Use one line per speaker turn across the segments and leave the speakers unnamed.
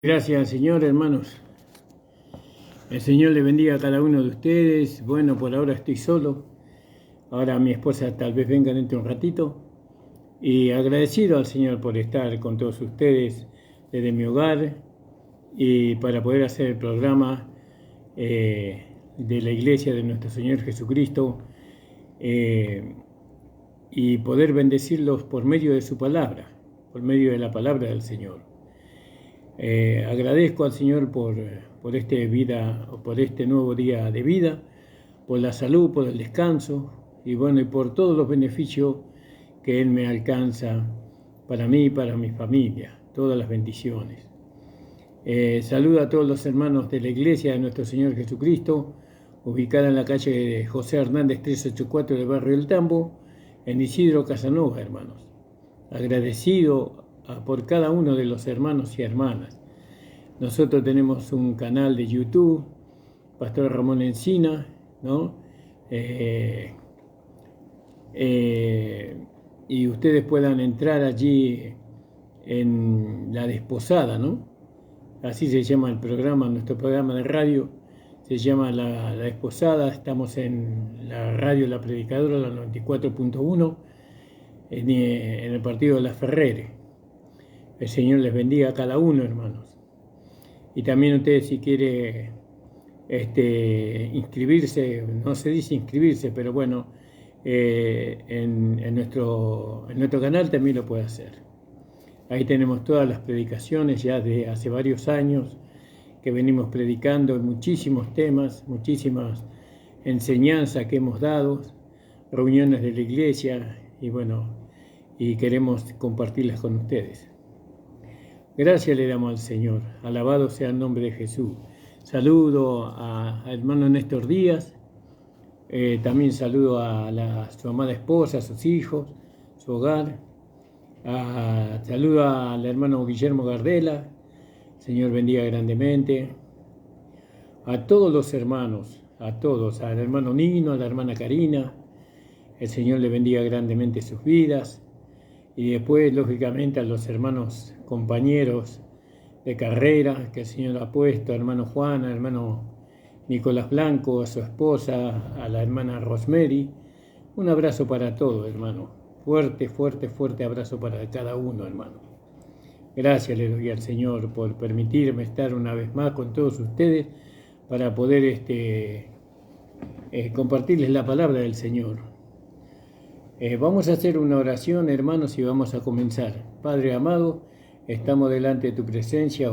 Gracias, Señor, hermanos. El Señor le bendiga a cada uno de ustedes. Bueno, por ahora estoy solo. Ahora mi esposa tal vez venga dentro de un ratito. Y agradecido al Señor por estar con todos ustedes desde mi hogar y para poder hacer el programa de la Iglesia de nuestro Señor Jesucristo y poder bendecirlos por medio de su palabra, por medio de la palabra del Señor. Agradezco al Señor por este nuevo día de vida, por la salud, por el descanso y bueno, y por todos los beneficios que Él me alcanza para mí y para mi familia, todas las bendiciones. Saludo a todos los hermanos de la Iglesia de nuestro Señor Jesucristo, ubicada en la calle José Hernández 384 del barrio del Tambo, en Isidro Casanova, hermanos. Agradecido por cada uno de los hermanos y hermanas. Nosotros tenemos un canal de YouTube, Pastor Ramón Encina, ¿no? Y ustedes puedan entrar allí en La Desposada, ¿no? Así se llama el programa, nuestro programa de radio se llama La Desposada. Estamos en la radio La Predicadora, la 94.1, en el partido de La Ferrere. El Señor les bendiga a cada uno, hermanos. Y también ustedes, si quieren inscribirse, no se dice inscribirse, pero bueno, en nuestro canal también lo puede hacer. Ahí tenemos todas las predicaciones ya de hace varios años que venimos predicando muchísimos temas, muchísimas enseñanzas que hemos dado, reuniones de la iglesia y bueno, y queremos compartirlas con ustedes. Gracias le damos al Señor, alabado sea el nombre de Jesús. Saludo a hermano Néstor Díaz, también saludo a su amada esposa, a sus hijos, su hogar. Saludo al hermano Guillermo Gardela, Señor bendiga grandemente. A todos los hermanos, a todos, al hermano Nino, a la hermana Karina, el Señor le bendiga grandemente sus vidas. Y después, lógicamente, a los hermanos compañeros de carrera que el Señor ha puesto, hermano Juan, al hermano Nicolás Blanco, a su esposa, a la hermana Rosemary. Un abrazo para todos, hermano. Fuerte, fuerte, fuerte abrazo para cada uno, hermano. Gracias le doy al Señor por permitirme estar una vez más con todos ustedes para poder compartirles la palabra del Señor. Vamos a hacer una oración, hermanos, y vamos a comenzar. Padre amado, estamos delante de tu presencia,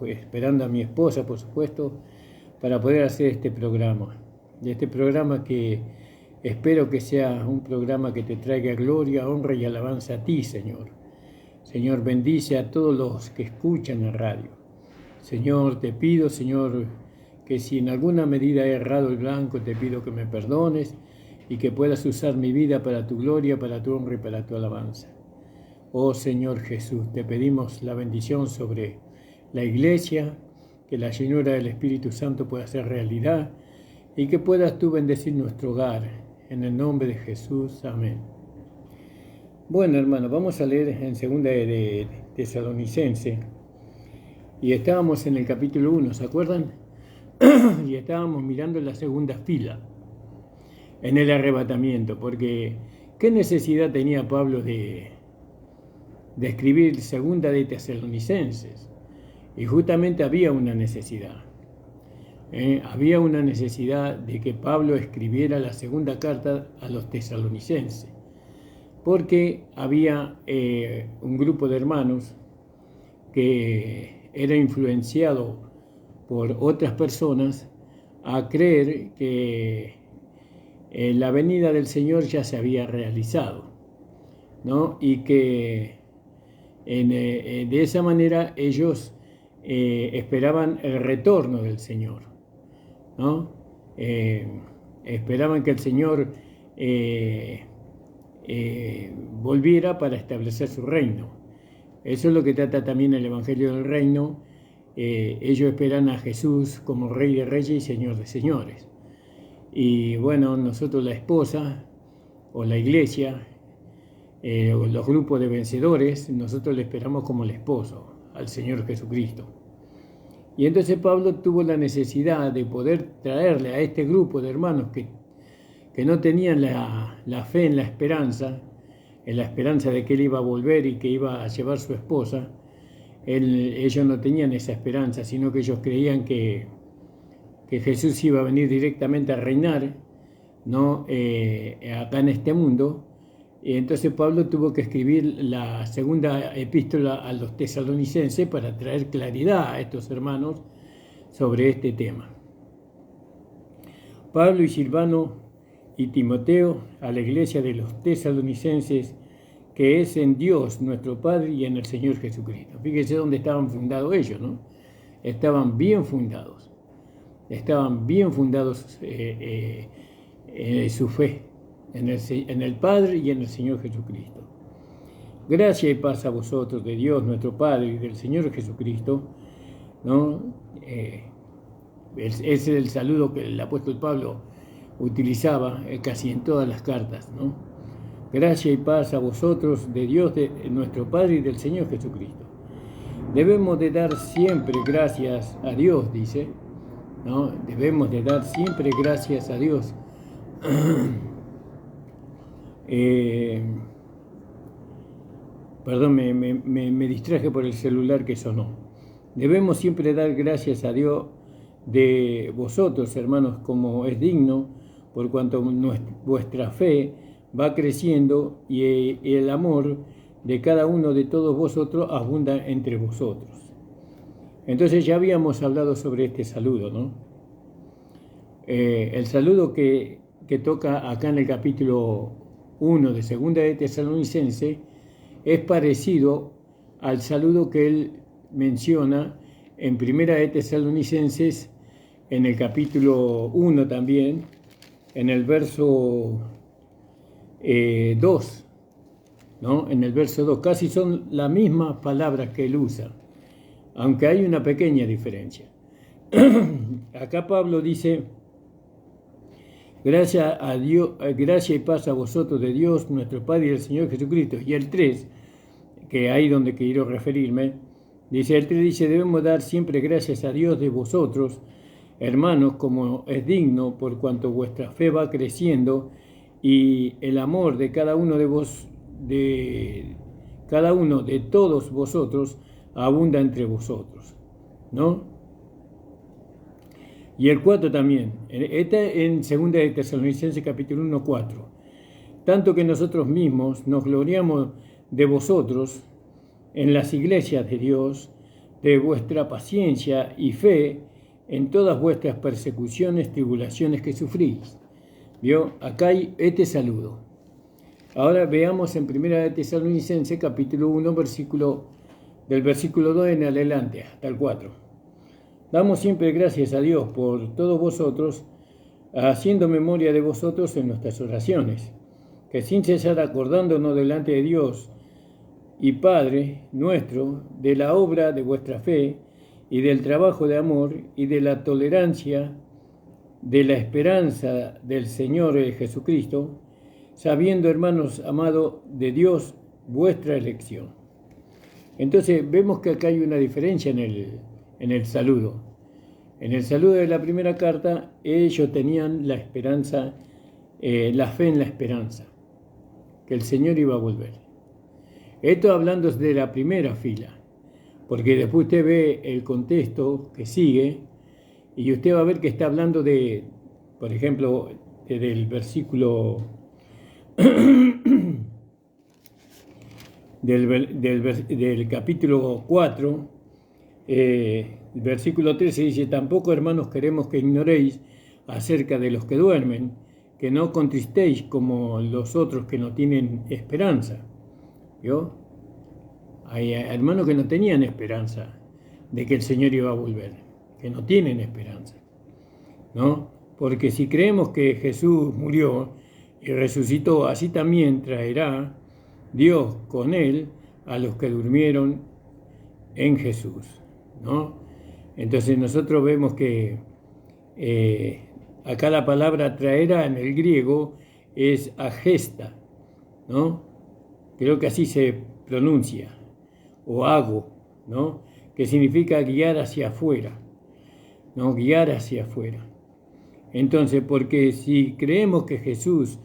esperando a mi esposa, por supuesto, para poder hacer este programa. Este programa que espero que sea un programa que te traiga gloria, honra y alabanza a ti, Señor. Señor, bendice a todos los que escuchan la radio. Señor, te pido, Señor, que si en alguna medida he errado el blanco, te pido que me perdones y que puedas usar mi vida para tu gloria, para tu honra y para tu alabanza. Oh Señor Jesús, te pedimos la bendición sobre la iglesia, que la llenura del Espíritu Santo pueda ser realidad y que puedas tú bendecir nuestro hogar. En el nombre de Jesús, amén. Bueno, hermano, vamos a leer en segunda de Tesalonicense. Y estábamos en el capítulo 1, ¿se acuerdan? Y estábamos mirando la segunda fila en el arrebatamiento, porque ¿qué necesidad tenía Pablo de escribir segunda de Tesalonicenses? Y justamente había una necesidad. Había una necesidad de que Pablo escribiera la segunda carta a los tesalonicenses, porque había un grupo de hermanos que era influenciado por otras personas a creer que la venida del Señor ya se había realizado, ¿no? Y que de esa manera ellos esperaban el retorno del Señor, ¿no? Esperaban que el Señor volviera para establecer su reino. Eso es lo que trata también el Evangelio del Reino. Ellos esperan a Jesús como Rey de Reyes y Señor de Señores. Y bueno, nosotros la esposa o la iglesia, los grupos de vencedores, nosotros le esperamos como el esposo, al Señor Jesucristo. Y entonces Pablo tuvo la necesidad de poder traerle a este grupo de hermanos que no tenían la fe en la esperanza de que él iba a volver y que iba a llevar su esposa. Ellos no tenían esa esperanza, sino que ellos creían que Jesús iba a venir directamente a reinar, ¿no? Acá en este mundo. Y entonces Pablo tuvo que escribir la segunda epístola a los tesalonicenses para traer claridad a estos hermanos sobre este tema. Pablo y Silvano y Timoteo a la iglesia de los tesalonicenses, que es en Dios nuestro Padre y en el Señor Jesucristo. Fíjense dónde estaban fundados ellos, ¿no? Estaban bien fundados su fe en el Padre y en el Señor Jesucristo. Gracia y paz a vosotros de Dios nuestro Padre y del Señor Jesucristo, ¿no? Ese es el saludo que el apóstol Pablo utilizaba casi en todas las cartas, ¿no? Gracia y paz a vosotros de Dios de nuestro Padre y del Señor Jesucristo. Debemos de dar siempre gracias a Dios, dice, ¿no? Debemos de dar siempre gracias a Dios. Perdón, me distraje por el celular que sonó. Debemos siempre dar gracias a Dios de vosotros, hermanos, como es digno, por cuanto vuestra fe va creciendo y el amor de cada uno de todos vosotros abunda entre vosotros. Entonces ya habíamos hablado sobre este saludo, ¿no? El saludo que toca acá en el capítulo 1 de Segunda de Tesalonicense es parecido al saludo que él menciona en Primera de Tesalonicenses, en el capítulo 1 también, en el verso 2, ¿no? En el verso 2, casi son las mismas palabras que él usa, aunque hay una pequeña diferencia. Acá Pablo dice: gracia a Dios, gracia y paz a vosotros de Dios, nuestro Padre y del Señor Jesucristo. Y el 3, que ahí donde quiero referirme, dice, el 3 dice, debemos dar siempre gracias a Dios de vosotros, hermanos, como es digno, por cuanto vuestra fe va creciendo y el amor de cada uno de todos vosotros abunda entre vosotros, ¿no? Y el 4 también, en 2 de Tesalonicenses capítulo 1, 4. Tanto que nosotros mismos nos gloriamos de vosotros en las iglesias de Dios, de vuestra paciencia y fe en todas vuestras persecuciones, tribulaciones que sufrís. ¿Vio? Acá hay este saludo. Ahora veamos en 1 de Tesalonicenses capítulo 1, del versículo 2 en adelante, hasta el 4. Damos siempre gracias a Dios por todos vosotros, haciendo memoria de vosotros en nuestras oraciones, que sin cesar acordándonos delante de Dios y Padre nuestro, de la obra de vuestra fe y del trabajo de amor y de la tolerancia, de la esperanza del Señor Jesucristo, sabiendo, hermanos amados, de Dios vuestra elección. Entonces vemos que acá hay una diferencia en el saludo. En el saludo de la primera carta, ellos tenían la esperanza, la fe en la esperanza, que el Señor iba a volver. Esto hablando de la primera fila, porque después usted ve el contexto que sigue y usted va a ver que está hablando de, por ejemplo, del versículo del capítulo 4, versículo 13 dice, tampoco, hermanos, queremos que ignoréis acerca de los que duermen, que no contristéis como los otros que no tienen esperanza. ¿Vio? Hay hermanos que no tenían esperanza de que el Señor iba a volver, que no tienen esperanza, ¿no? Porque si creemos que Jesús murió y resucitó, así también traerá Dios con él a los que durmieron en Jesús, ¿no? Entonces nosotros vemos que acá la palabra traerá en el griego es agesta, ¿no? Creo que así se pronuncia, o hago, ¿no? Que significa guiar hacia afuera, ¿no? Guiar hacia afuera. Entonces, porque si creemos que Jesús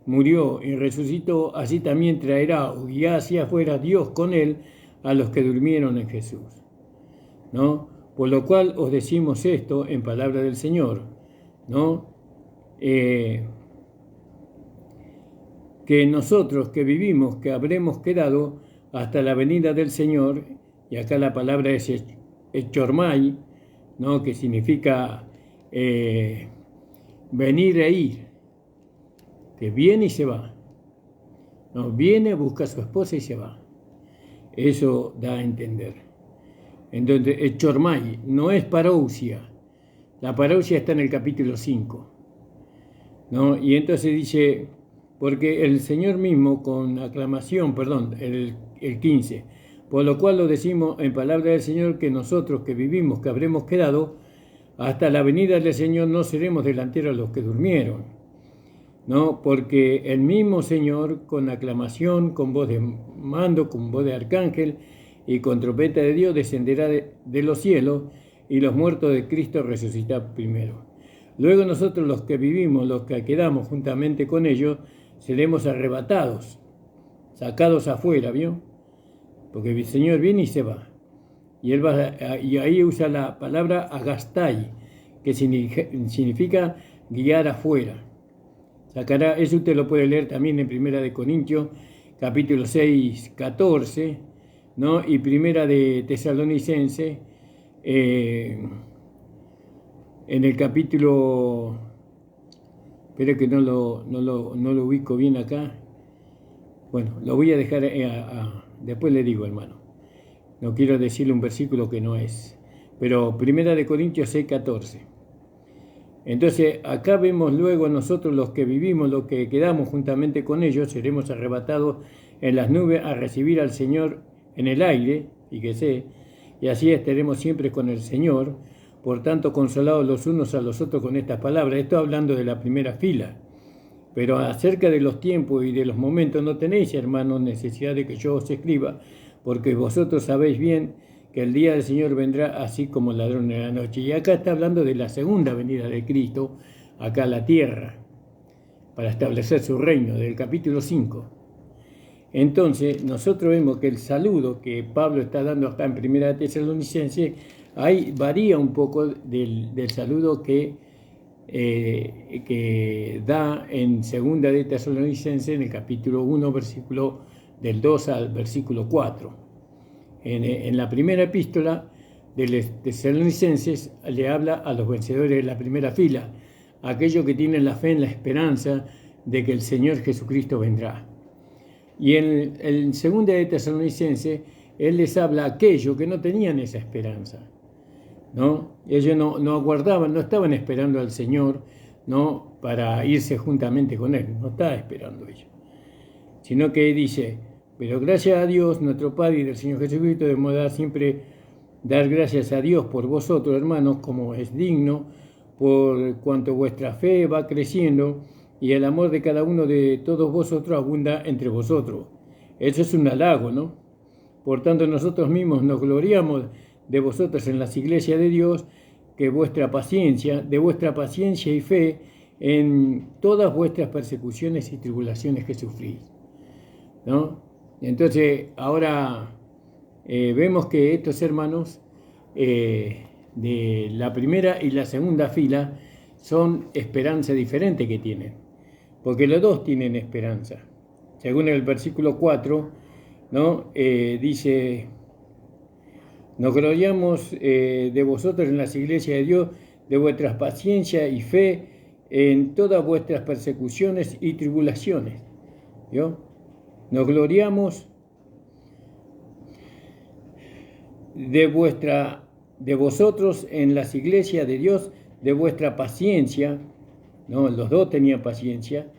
murió y resucitó, así también traerá o guiará hacia afuera Dios con él a los que durmieron en Jesús, ¿no? Por lo cual os decimos esto en palabra del Señor, ¿no? Que nosotros que vivimos, que habremos quedado hasta la venida del Señor, y acá la palabra es echormai, ¿no? Que significa venir e ir, que viene y se va, ¿no? Viene, busca a su esposa y se va. Eso da a entender. Entonces, echormai no es parousia. La parousia está en el capítulo 5, ¿no? Y entonces dice, porque el Señor mismo con aclamación, el 15, por lo cual lo decimos en palabra del Señor que nosotros que vivimos, que habremos quedado, hasta la venida del Señor no seremos delanteros a los que durmieron, ¿no? Porque el mismo Señor con aclamación, con voz de mando, con voz de arcángel y con trompeta de Dios descenderá de los cielos y los muertos de Cristo resucitarán primero. Luego nosotros los que vivimos, los que quedamos juntamente con ellos, seremos arrebatados, sacados afuera, ¿vio? Porque el Señor viene y se va. Y ahí usa la palabra agastai, que significa guiar afuera. Sacará, eso usted lo puede leer también en Primera de Corintios, capítulo 6, 14, ¿no? Y Primera de Tesalonicense, en el capítulo, espero que no lo ubico bien acá. Bueno, lo voy a dejar, después le digo, hermano. No quiero decirle un versículo que no es. Pero Primera de Corintios 6, 14. Entonces, acá vemos luego nosotros los que vivimos, los que quedamos juntamente con ellos, seremos arrebatados en las nubes a recibir al Señor en el aire, fíjese, y así estaremos siempre con el Señor. Por tanto, consolados los unos a los otros con estas palabras. Esto hablando de la primera fila. Pero acerca de los tiempos y de los momentos no tenéis, hermanos, necesidad de que yo os escriba, porque vosotros sabéis bien que el día del Señor vendrá así como ladrón en la noche. Y acá está hablando de la segunda venida de Cristo, acá a la tierra, para establecer su reino, del capítulo 5. Entonces, nosotros vemos que el saludo que Pablo está dando acá en Primera de Tesalonicenses, ahí varía un poco del saludo que da en Segunda de Tesalonicenses, en el capítulo 1, versículo del 2 al versículo 4. En la primera epístola de los Tesalonicenses le habla a los vencedores de la primera fila, aquellos que tienen la fe en la esperanza de que el Señor Jesucristo vendrá. Y en Segunda de Tesalonicenses, él les habla a aquellos que no tenían esa esperanza, ¿no? Ellos no aguardaban, no estaban esperando al Señor, ¿no? Para irse juntamente con Él, no estaba esperando ellos. Sino que dice, pero gracias a Dios, nuestro Padre y del Señor Jesucristo, debemos dar gracias a Dios por vosotros, hermanos, como es digno, por cuanto vuestra fe va creciendo y el amor de cada uno de todos vosotros abunda entre vosotros. Eso es un halago, ¿no? Por tanto, nosotros mismos nos gloriamos de vosotros en las iglesias de Dios, de vuestra paciencia y fe en todas vuestras persecuciones y tribulaciones que sufrís, ¿no? Entonces, ahora vemos que estos hermanos de la primera y la segunda fila son esperanza diferente que tienen, porque los dos tienen esperanza. Según el versículo 4, ¿no? Dice, nos gloriamos de vosotros en las iglesias de Dios, de vuestras paciencia y fe en todas vuestras persecuciones y tribulaciones. ¿Vio? Nos gloriamos de vosotros en las iglesias de Dios, de vuestra paciencia, ¿no? Los dos tenían paciencia,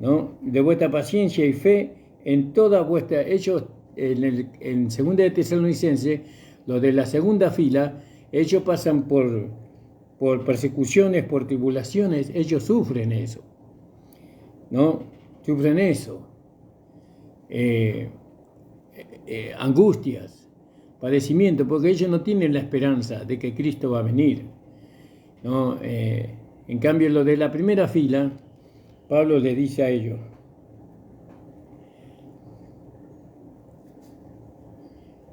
¿no? De vuestra paciencia y fe en toda vuestra. Ellos, en Segunda de Tesalonicenses, los de la segunda fila, ellos pasan por persecuciones, por tribulaciones, ellos sufren eso, ¿no? Sufren eso. Angustias, padecimiento, porque ellos no tienen la esperanza de que Cristo va a venir. ¿no? En cambio, lo de la primera fila, Pablo le dice a ellos,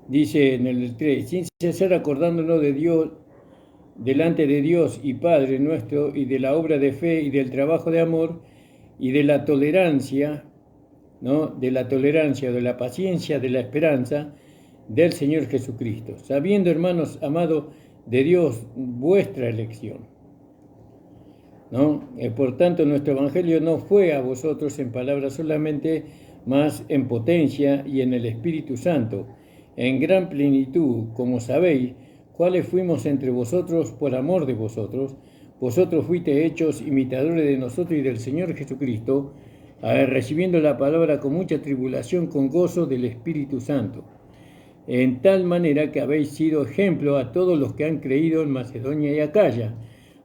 dice en el 3, sin cesar acordándonos de Dios, delante de Dios y Padre nuestro, y de la obra de fe y del trabajo de amor y de la tolerancia, ¿no? De la tolerancia, de la paciencia, de la esperanza del Señor Jesucristo, sabiendo, hermanos amados, de Dios vuestra elección, ¿no? Por tanto, nuestro evangelio no fue a vosotros en palabras solamente, mas en potencia y en el Espíritu Santo, en gran plenitud, como sabéis, cuáles fuimos entre vosotros por amor de vosotros. Vosotros fuisteis hechos imitadores de nosotros y del Señor Jesucristo, recibiendo la palabra con mucha tribulación, con gozo del Espíritu Santo, en tal manera que habéis sido ejemplo a todos los que han creído en Macedonia y Acaya,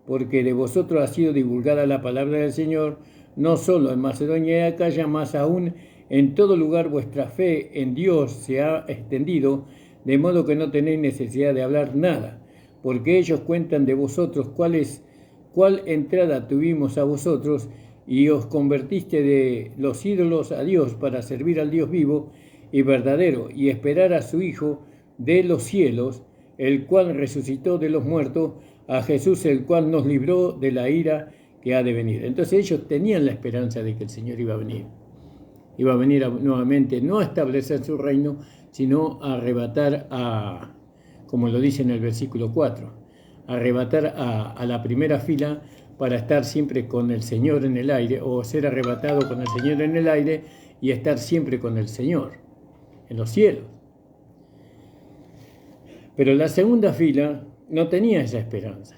porque de vosotros ha sido divulgada la palabra del Señor, no solo en Macedonia y Acaya, más aún en todo lugar vuestra fe en Dios se ha extendido, de modo que no tenéis necesidad de hablar nada, porque ellos cuentan de vosotros cuál entrada tuvimos a vosotros, y os convertiste de los ídolos a Dios para servir al Dios vivo y verdadero, y esperar a su Hijo de los cielos, el cual resucitó de los muertos, a Jesús, el cual nos libró de la ira que ha de venir. Entonces ellos tenían la esperanza de que el Señor iba a venir. Iba a venir nuevamente, no a establecer su reino, sino a arrebatar como lo dice en el versículo 4, arrebatar a la primera fila para estar siempre con el Señor en el aire, o ser arrebatado con el Señor en el aire y estar siempre con el Señor en los cielos. Pero la segunda fila no tenía esa esperanza.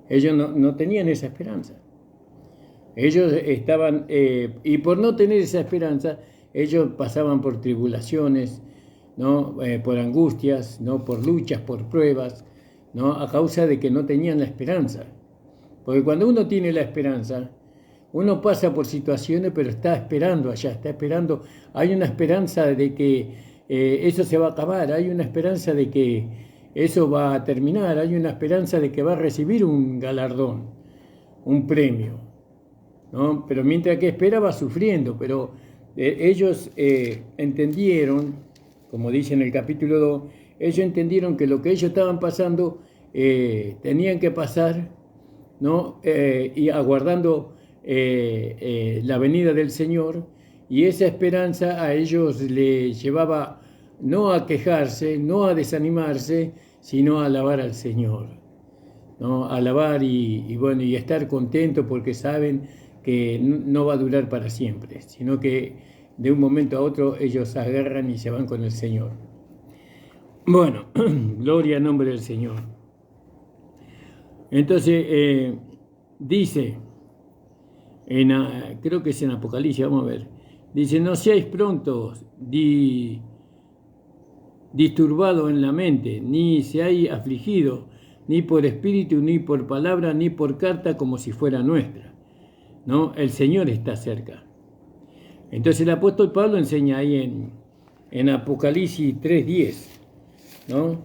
Ellos no tenían esa esperanza. Ellos estaban, y por no tener esa esperanza, ellos pasaban por tribulaciones, ¿no? Por angustias, ¿no? Por luchas, por pruebas, ¿no? A causa de que no tenían la esperanza. Porque cuando uno tiene la esperanza, uno pasa por situaciones, pero está esperando allá, está esperando. Hay una esperanza de que eso se va a acabar, hay una esperanza de que eso va a terminar, hay una esperanza de que va a recibir un galardón, un premio, ¿no? Pero mientras que espera va sufriendo, pero ellos entendieron, como dice en el capítulo 2, ellos entendieron que lo que ellos estaban pasando tenían que pasar, ¿no? Y aguardando la venida del Señor, y esa esperanza a ellos les llevaba no a quejarse, no a desanimarse, sino a alabar al Señor, ¿no? Alabar y estar contento porque saben que no va a durar para siempre, sino que de un momento a otro ellos agarran y se van con el Señor. Bueno, gloria al nombre del Señor. Entonces, dice, creo que es en Apocalipsis, vamos a ver, dice, no seáis prontos disturbados en la mente, ni seáis afligidos, ni por espíritu, ni por palabra, ni por carta, como si fuera nuestra, ¿no? El Señor está cerca. Entonces el apóstol Pablo enseña ahí en Apocalipsis 3:10, ¿no?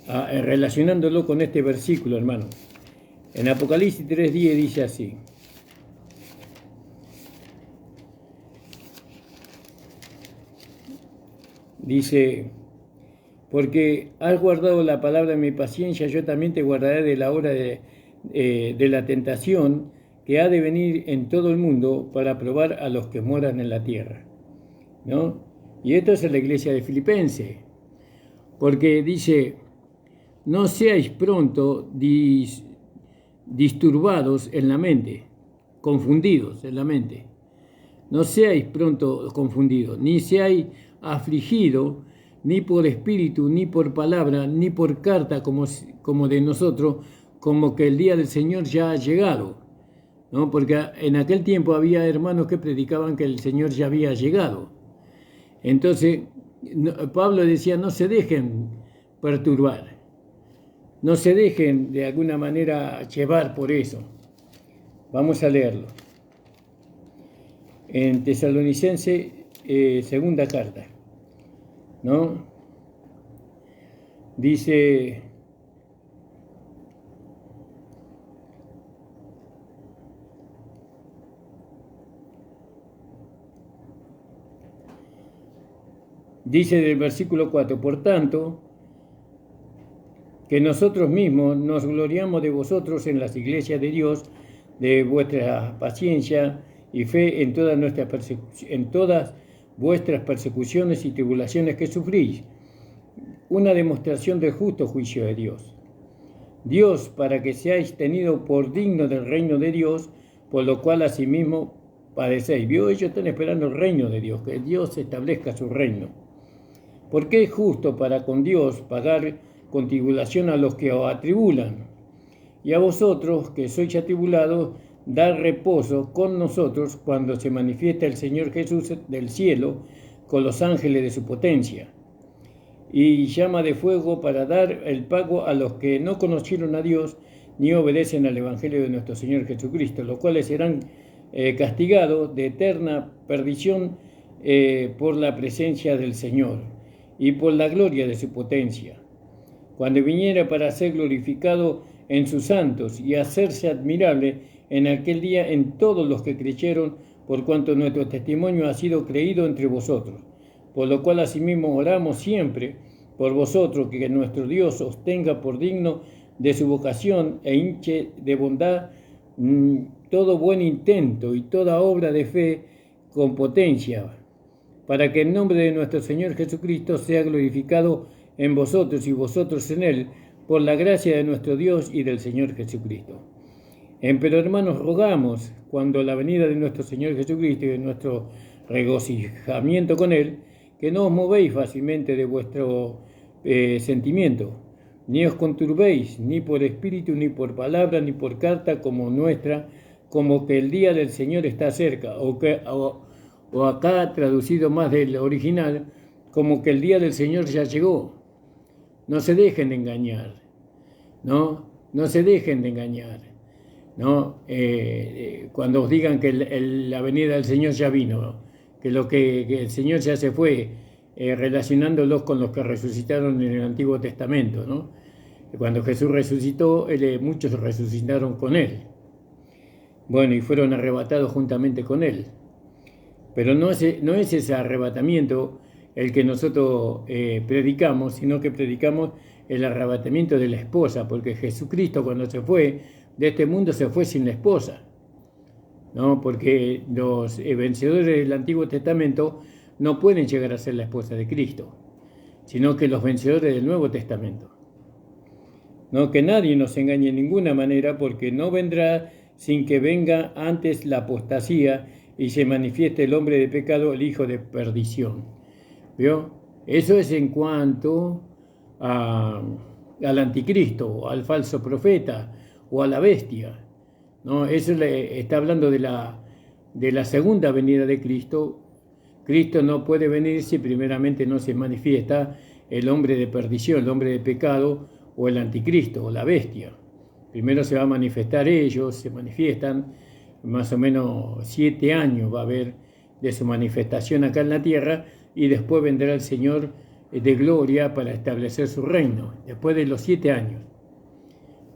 Relacionándolo con este versículo, hermano. En Apocalipsis 3:10 dice así. Dice, porque has guardado la palabra de mi paciencia, yo también te guardaré de la hora de la tentación que ha de venir en todo el mundo para probar a los que moran en la tierra, ¿no? Y esto es en la iglesia de Filipenses, porque dice, no seáis pronto disturbados en la mente, confundidos en la mente, no seáis pronto confundidos, ni seáis afligidos, ni por espíritu, ni por palabra, ni por carta, como de nosotros, como que el día del Señor ya ha llegado, ¿no? Porque en aquel tiempo había hermanos que predicaban que el Señor ya había llegado. Entonces, Pablo decía, no se dejen perturbar, no se dejen de alguna manera llevar por eso. Vamos a leerlo. En Tesalonicense, segunda carta, ¿no? Dice, Dice del versículo 4, por tanto, que nosotros mismos nos gloriamos de vosotros en las iglesias de Dios, de vuestra paciencia y fe en todas vuestras persecuciones y tribulaciones que sufrís, una demostración del justo juicio de Dios. Dios, para que seáis tenidos por digno del reino de Dios, por lo cual asimismo padecéis. ¿Vio? Ellos están esperando el reino de Dios, que Dios establezca su reino. Porque es justo para con Dios pagar con tribulación a los que os atribulan, y a vosotros que sois atribulados, dar reposo con nosotros cuando se manifiesta el Señor Jesús del cielo con los ángeles de su potencia, y llama de fuego para dar el pago a los que no conocieron a Dios ni obedecen al Evangelio de nuestro Señor Jesucristo, los cuales serán castigados de eterna perdición por la presencia del Señor y por la gloria de su potencia, cuando viniera para ser glorificado en sus santos y hacerse admirable en aquel día en todos los que creyeron, por cuanto nuestro testimonio ha sido creído entre vosotros. Por lo cual asimismo oramos siempre por vosotros, que nuestro Dios os tenga por digno de su vocación e hinche de bondad todo buen intento y toda obra de fe con potencia, para que el nombre de nuestro Señor Jesucristo sea glorificado en vosotros y vosotros en Él, por la gracia de nuestro Dios y del Señor Jesucristo. Pero hermanos, rogamos, cuando la venida de nuestro Señor Jesucristo y de nuestro regocijamiento con Él, que no os movéis fácilmente de vuestro sentimiento, ni os conturbéis, ni por espíritu, ni por palabra, ni por carta como nuestra, como que el día del Señor está cerca, o acá traducido más del original, como que el día del Señor ya llegó. No se dejen de engañar, ¿no? No se dejen de engañar, ¿no? Cuando os digan que la venida del Señor ya vino, que el Señor ya se fue, relacionándolos con los que resucitaron en el Antiguo Testamento, ¿no? Cuando Jesús resucitó, muchos resucitaron con Él. Bueno, y fueron arrebatados juntamente con Él. Pero no es ese arrebatamiento el que nosotros predicamos, sino que predicamos el arrebatamiento de la esposa, porque Jesucristo cuando se fue de este mundo se fue sin la esposa, ¿no? Porque los vencedores del Antiguo Testamento no pueden llegar a ser la esposa de Cristo, sino que los vencedores del Nuevo Testamento. No, que nadie nos engañe en ninguna manera, porque no vendrá sin que venga antes la apostasía y se manifieste el hombre de pecado, el hijo de perdición. ¿Vio? Eso es en cuanto al anticristo, al falso profeta o a la bestia, ¿no? Eso está hablando de la segunda venida de Cristo. Cristo no puede venir si primeramente no se manifiesta el hombre de perdición, el hombre de pecado o el anticristo o la bestia. Primero se va a manifestar ellos, se manifiestan, más o menos 7 años va a haber de su manifestación acá en la tierra, y después vendrá el Señor de gloria para establecer su reino, después de los 7 años.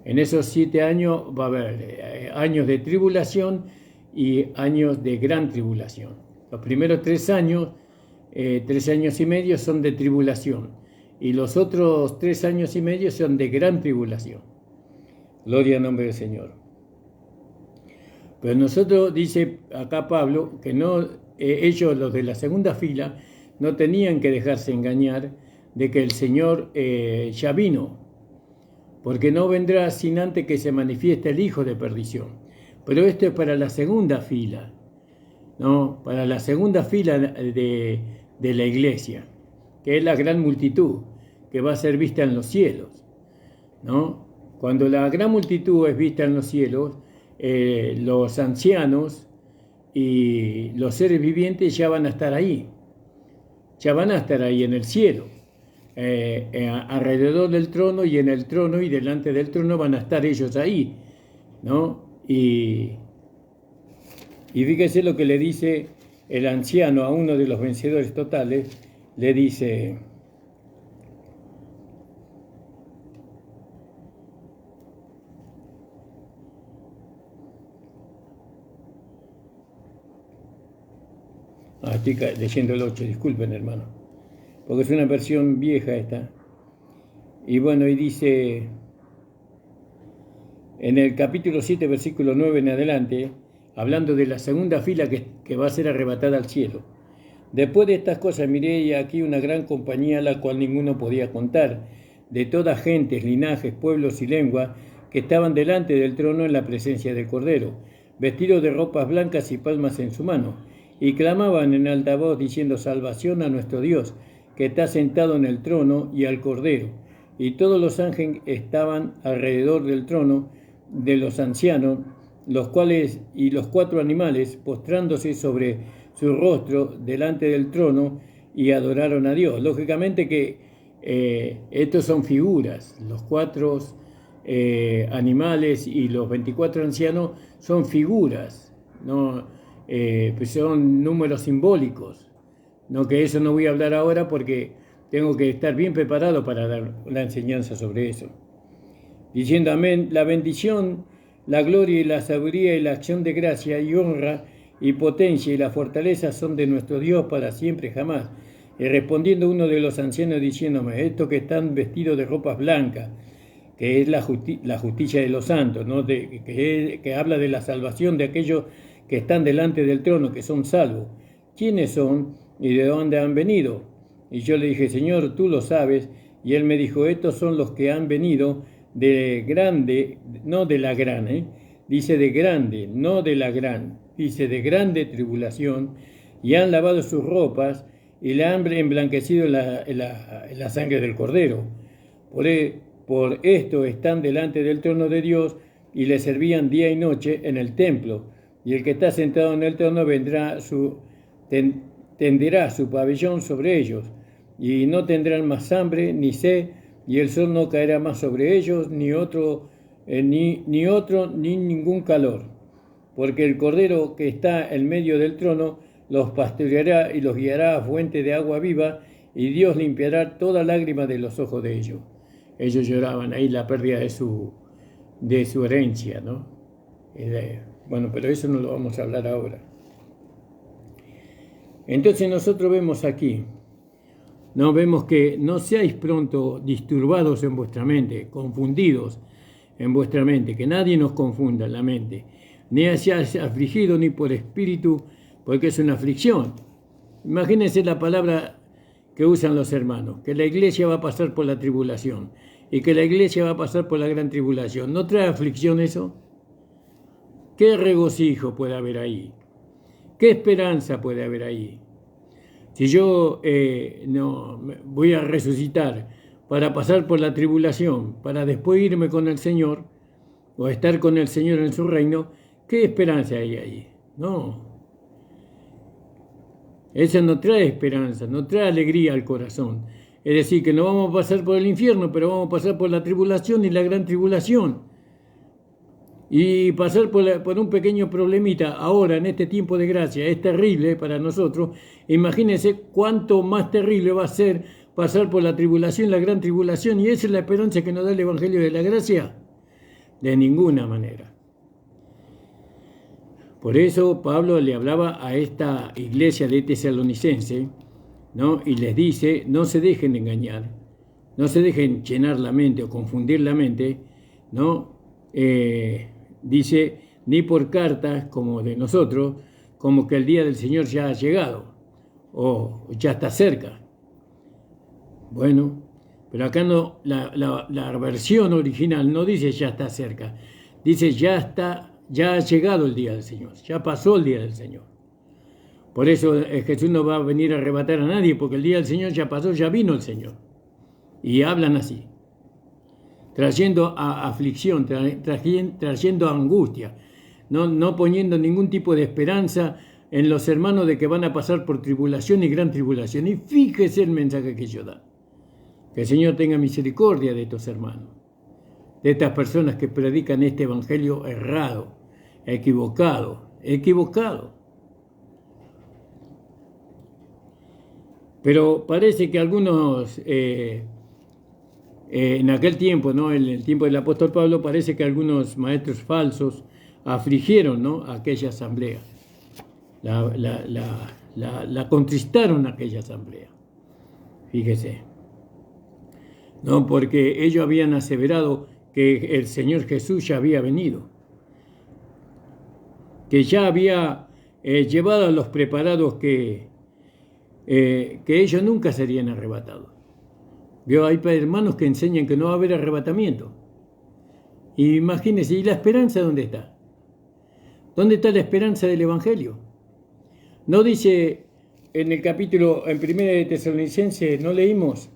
En esos 7 años va a haber años de tribulación y años de gran tribulación. Los primeros 3 años, 3 años y medio son de tribulación, y los otros 3 años y medio son de gran tribulación. Gloria al nombre del Señor. Pero nosotros, dice acá Pablo, que no, ellos, los de la segunda fila, no tenían que dejarse engañar de que el Señor ya vino, porque no vendrá sin antes que se manifieste el hijo de perdición. Pero esto es para la segunda fila, ¿no? Para la segunda fila de la iglesia, que es la gran multitud, que va a ser vista en los cielos, ¿no? Cuando la gran multitud es vista en los cielos, los ancianos y los seres vivientes ya van a estar ahí. Ya van a estar ahí en el cielo, alrededor del trono, y en el trono y delante del trono van a estar ellos ahí, ¿no? Y fíjese lo que le dice el anciano a uno de los vencedores totales, le dice: estoy leyendo el 8, disculpen hermano. porque es una versión vieja esta. Y bueno, y dice en el capítulo 7, versículo 9 en adelante, hablando de la segunda fila que va a ser arrebatada al cielo. Después de estas cosas miré y aquí una gran compañía, la cual ninguno podía contar, de todas gentes, linajes, pueblos y lenguas, que estaban delante del trono en la presencia del Cordero, vestidos de ropas blancas y palmas en su mano, y clamaban en alta voz diciendo: salvación a nuestro Dios, que está sentado en el trono, y al Cordero. Y todos los ángeles estaban alrededor del trono de los ancianos, los cuales y los cuatro animales, postrándose sobre su rostro delante del trono, y adoraron a Dios. Lógicamente que estos son figuras, los cuatro animales y los 24 ancianos son figuras, ¿no? Pues son números simbólicos, ¿no? Que eso no voy a hablar ahora porque tengo que estar bien preparado para dar la enseñanza sobre eso. Diciendo amén, la bendición, la gloria y la sabiduría y la acción de gracia y honra y potencia y la fortaleza son de nuestro Dios para siempre jamás. Y respondiendo uno de los ancianos diciéndome: estos que están vestidos de ropas blancas, que es la justicia de los santos, ¿no? Que habla de la salvación de aquellos que están delante del trono, que son salvos. ¿Quiénes son y de dónde han venido? Y yo le dije: Señor, tú lo sabes. Y él me dijo: estos son los que han venido de grande, no de la gran, dice de grande, no de la gran, dice de grande tribulación, y han lavado sus ropas y la han emblanquecido en la sangre del Cordero. Por esto están delante del trono de Dios y le servían día y noche en el templo. Y el que está sentado en el trono tenderá su pabellón sobre ellos, y no tendrán más hambre ni sed, y el sol no caerá más sobre ellos, ni ningún calor. Porque el Cordero que está en medio del trono los pastoreará y los guiará a fuente de agua viva, y Dios limpiará toda lágrima de los ojos de ellos. Ellos lloraban ahí la pérdida de su herencia, ¿no? Bueno, pero eso no lo vamos a hablar ahora. Entonces nosotros vemos aquí, no vemos que no seáis pronto disturbados en vuestra mente, confundidos en vuestra mente, que nadie nos confunda en la mente, ni seáis afligidos ni por espíritu, porque es una aflicción. Imagínense la palabra que usan los hermanos, que la iglesia va a pasar por la tribulación y que la iglesia va a pasar por la gran tribulación. ¿No trae aflicción eso? ¿Qué regocijo puede haber ahí? ¿Qué esperanza puede haber ahí? Si yo no voy a resucitar para pasar por la tribulación, para después irme con el Señor o estar con el Señor en su reino, ¿qué esperanza hay ahí? No. Eso no trae esperanza, no trae alegría al corazón. Es decir, que no vamos a pasar por el infierno, pero vamos a pasar por la tribulación y la gran tribulación. Y pasar por un pequeño problemita ahora, en este tiempo de gracia, es terrible para nosotros. Imagínense cuánto más terrible va a ser pasar por la tribulación, la gran tribulación. ¿Y esa es la esperanza que nos da el Evangelio de la Gracia? De ninguna manera. Por eso Pablo le hablaba a esta iglesia de Tesalonicense, ¿no? Y les dice: no se dejen engañar, no se dejen llenar la mente o confundir la mente, ¿no? Dice, ni por cartas como de nosotros, como que el día del Señor ya ha llegado o ya está cerca. Bueno, pero acá no, la versión original no dice ya está cerca, dice ya ha llegado el día del Señor, ya pasó el día del Señor. Por eso Jesús no va a venir a arrebatar a nadie, porque el día del Señor ya pasó, ya vino el Señor. Y hablan así, trayendo a aflicción, trayendo a angustia, no poniendo ningún tipo de esperanza en los hermanos de que van a pasar por tribulación y gran tribulación. Y fíjese el mensaje que ellos dan. Que el Señor tenga misericordia de estos hermanos, de estas personas que predican este evangelio errado, equivocado. Pero parece que algunos, en aquel tiempo, ¿no? En el tiempo del apóstol Pablo, parece que algunos maestros falsos afligieron, ¿no? A aquella asamblea. La contristaron a aquella asamblea. Fíjese. No, porque ellos habían aseverado que el Señor Jesús ya había venido, que ya había llevado a los preparados que ellos nunca serían arrebatados. Vio, hay hermanos que enseñan que no va a haber arrebatamiento. Imagínense, ¿y la esperanza dónde está? ¿Dónde está la esperanza del Evangelio? No dice en el capítulo, en 1 de Tesalonicenses, no leímos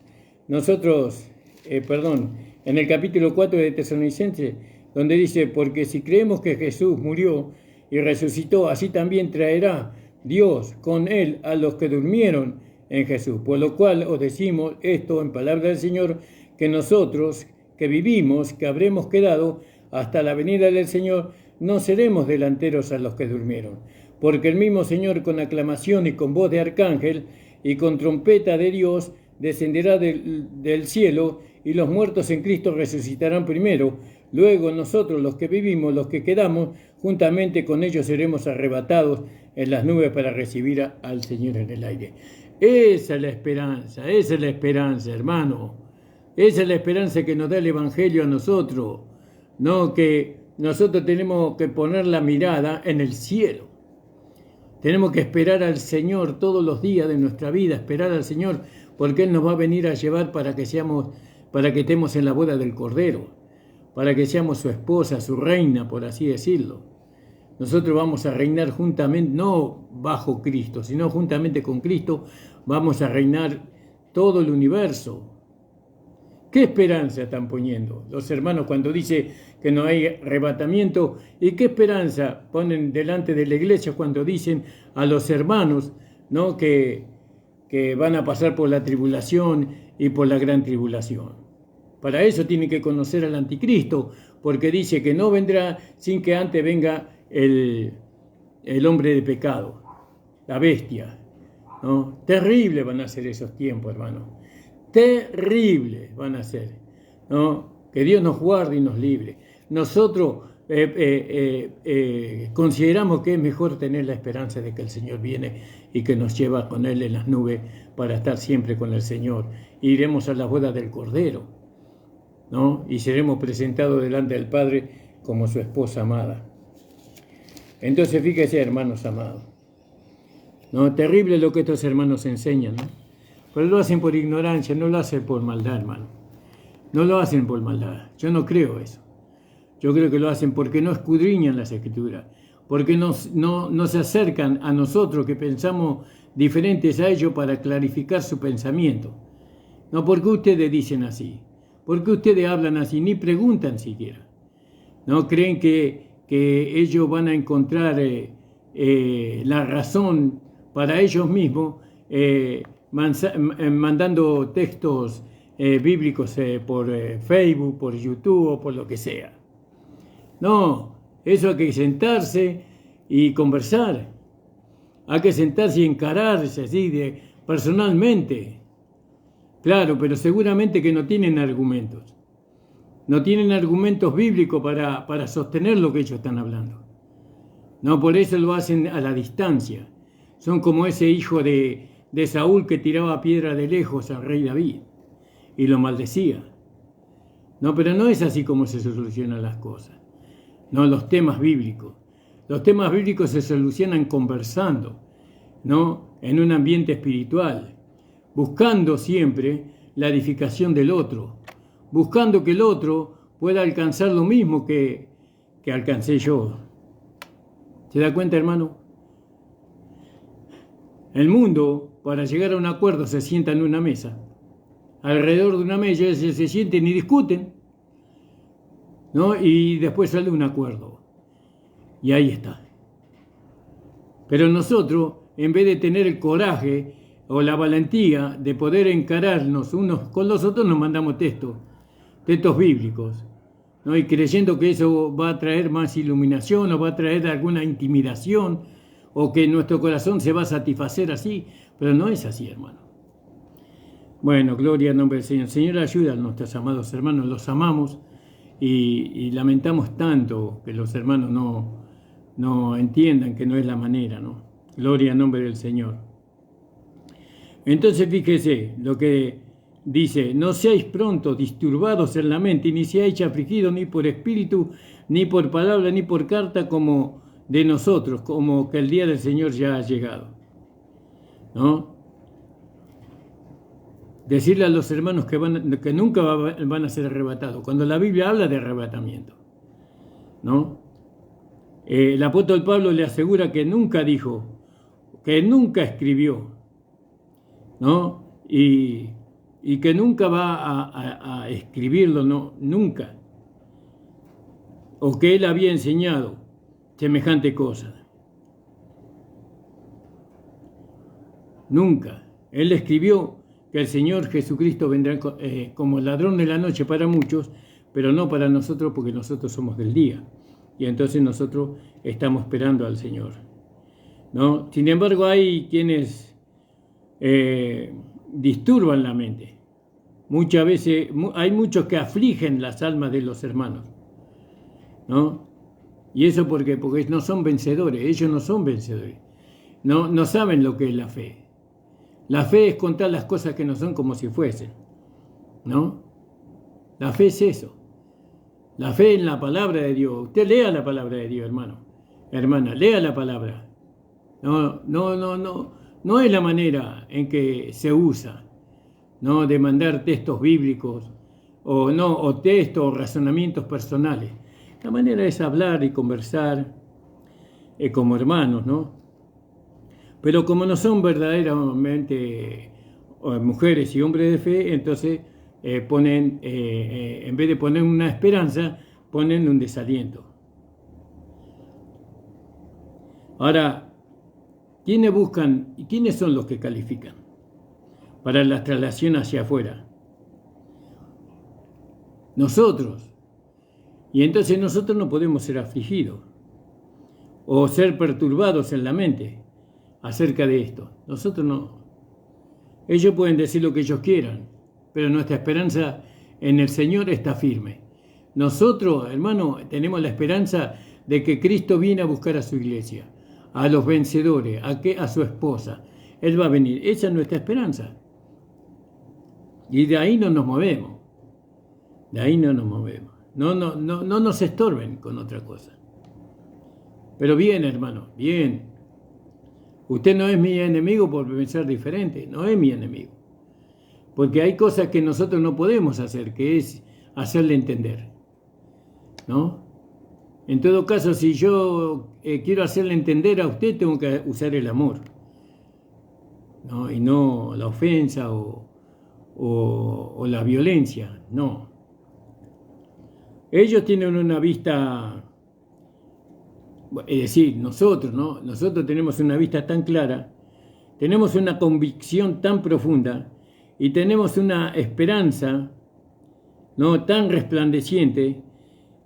nosotros, en el capítulo 4 de Tesalonicenses, donde dice, porque si creemos que Jesús murió y resucitó, así también traerá Dios con él a los que durmieron en Jesús. Por lo cual os decimos esto en palabra del Señor, que nosotros que vivimos, que habremos quedado hasta la venida del Señor, no seremos delanteros a los que durmieron. Porque el mismo Señor con aclamación y con voz de arcángel y con trompeta de Dios descenderá del cielo, y los muertos en Cristo resucitarán primero. Luego nosotros, los que vivimos, los que quedamos, juntamente con ellos seremos arrebatados en las nubes para recibir al Señor en el aire. Esa es la esperanza, hermano. Esa es la esperanza que nos da el Evangelio a nosotros. No, que nosotros tenemos que poner la mirada en el cielo. Tenemos que esperar al Señor todos los días de nuestra vida, esperar al Señor, porque Él nos va a venir a llevar para que estemos en la boda del Cordero, para que seamos su esposa, su reina, por así decirlo. Nosotros vamos a reinar juntamente, no bajo Cristo, sino juntamente con Cristo, vamos a reinar todo el universo. ¿Qué esperanza están poniendo los hermanos cuando dice que no hay arrebatamiento? ¿Y qué esperanza ponen delante de la iglesia cuando dicen a los hermanos, ¿no?, que van a pasar por la tribulación y por la gran tribulación? Para eso tienen que conocer al anticristo, porque dice que no vendrá sin que antes venga el hombre de pecado, la bestia, ¿no? Terrible van a ser esos tiempos, hermano. Terribles van a ser, ¿no? Que Dios nos guarde y nos libre. Nosotros consideramos que es mejor tener la esperanza de que el Señor viene y que nos lleva con Él en las nubes para estar siempre con el Señor. Iremos a la boda del Cordero, ¿no? Y seremos presentados delante del Padre como su esposa amada. Entonces, fíjese, hermanos amados, ¿no? Terrible lo que estos hermanos enseñan, ¿no? Pero lo hacen por ignorancia, no lo hacen por maldad, hermano. No lo hacen por maldad. Yo no creo eso. Yo creo que lo hacen porque no escudriñan las Escrituras, porque no se acercan a nosotros que pensamos diferentes a ellos para clarificar su pensamiento. No, porque ustedes dicen así, porque ustedes hablan así, ni preguntan siquiera. No creen que ellos van a encontrar la razón para ellos mismos, mandando textos bíblicos por Facebook, por YouTube o por lo que sea. No, eso hay que sentarse y conversar. Hay que sentarse y encararse así personalmente. Claro, pero seguramente que no tienen argumentos. No tienen argumentos bíblicos para sostener lo que ellos están hablando. No, por eso lo hacen a la distancia. Son como ese hijo de Saúl que tiraba piedra de lejos al rey David y lo maldecía. No, pero no es así como se solucionan las cosas. No, los temas bíblicos. Los temas bíblicos se solucionan conversando, ¿no? En un ambiente espiritual, buscando siempre la edificación del otro, buscando que el otro pueda alcanzar lo mismo que alcancé yo. ¿Se da cuenta, hermano? El mundo, para llegar a un acuerdo, se sienta en una mesa. Alrededor de una mesa se sienten y discuten, ¿no? Y después sale un acuerdo. Y ahí está. Pero nosotros, en vez de tener el coraje o la valentía de poder encararnos unos con los otros, nos mandamos textos bíblicos, ¿no? Y creyendo que eso va a traer más iluminación o va a traer alguna intimidación o que nuestro corazón se va a satisfacer así. Pero no es así, hermano. Bueno, gloria al nombre del Señor. Señor, ayuda a nuestros amados hermanos. Los amamos y lamentamos tanto que los hermanos no entiendan que no es la manera, ¿no? Gloria al nombre del Señor. Entonces fíjese lo que dice: no seáis pronto disturbados en la mente, ni seáis afligidos ni por espíritu, ni por palabra, ni por carta, como de nosotros, como que el día del Señor ya ha llegado. ¿No? Decirle a los hermanos que nunca van a ser arrebatados, cuando la Biblia habla de arrebatamiento. ¿No? El apóstol Pablo le asegura que nunca dijo, que nunca escribió, ¿no? Y que nunca va a escribirlo, no, nunca. O que él había enseñado semejante cosa. Nunca. Él escribió que el Señor Jesucristo vendrá como ladrón de la noche para muchos, pero no para nosotros, porque nosotros somos del día. Y entonces nosotros estamos esperando al Señor, ¿no? Sin embargo, hay quienes disturban la mente. Muchas veces hay muchos que afligen las almas de los hermanos, ¿no? Y eso porque no son vencedores, ellos no son vencedores, no saben lo que es la fe. La fe es contar las cosas que no son como si fuesen, ¿no? La fe es eso. La fe en la palabra de Dios. Usted lea la palabra de Dios, hermano. Hermana, lea la palabra. No es la manera en que se usa, ¿no? De mandar textos bíblicos o textos o razonamientos personales. La manera es hablar y conversar como hermanos, ¿no? Pero como no son verdaderamente mujeres y hombres de fe, entonces ponen, en vez de poner una esperanza, ponen un desaliento. Ahora, ¿quiénes buscan y quiénes son los que califican para la traslación hacia afuera? Nosotros. Y entonces nosotros no podemos ser afligidos o ser perturbados en la mente acerca de esto. Nosotros no. Ellos pueden decir lo que ellos quieran, pero nuestra esperanza en el Señor está firme. Nosotros, hermano, tenemos la esperanza de que Cristo viene a buscar a su iglesia, a los vencedores, a su esposa. Él va a venir. Esa es nuestra esperanza. Y de ahí no nos movemos. De ahí no nos movemos. No nos estorben con otra cosa. Pero bien, hermano, bien. Usted no es mi enemigo por pensar diferente, no es mi enemigo. Porque hay cosas que nosotros no podemos hacer, que es hacerle entender, ¿no? En todo caso, si yo quiero hacerle entender a usted, tengo que usar el amor, ¿no? Y no la ofensa o la violencia, no. Ellos tienen una vista, es decir, nosotros, ¿no? Nosotros tenemos una vista tan clara, tenemos una convicción tan profunda y tenemos una esperanza, ¿no? Tan resplandeciente,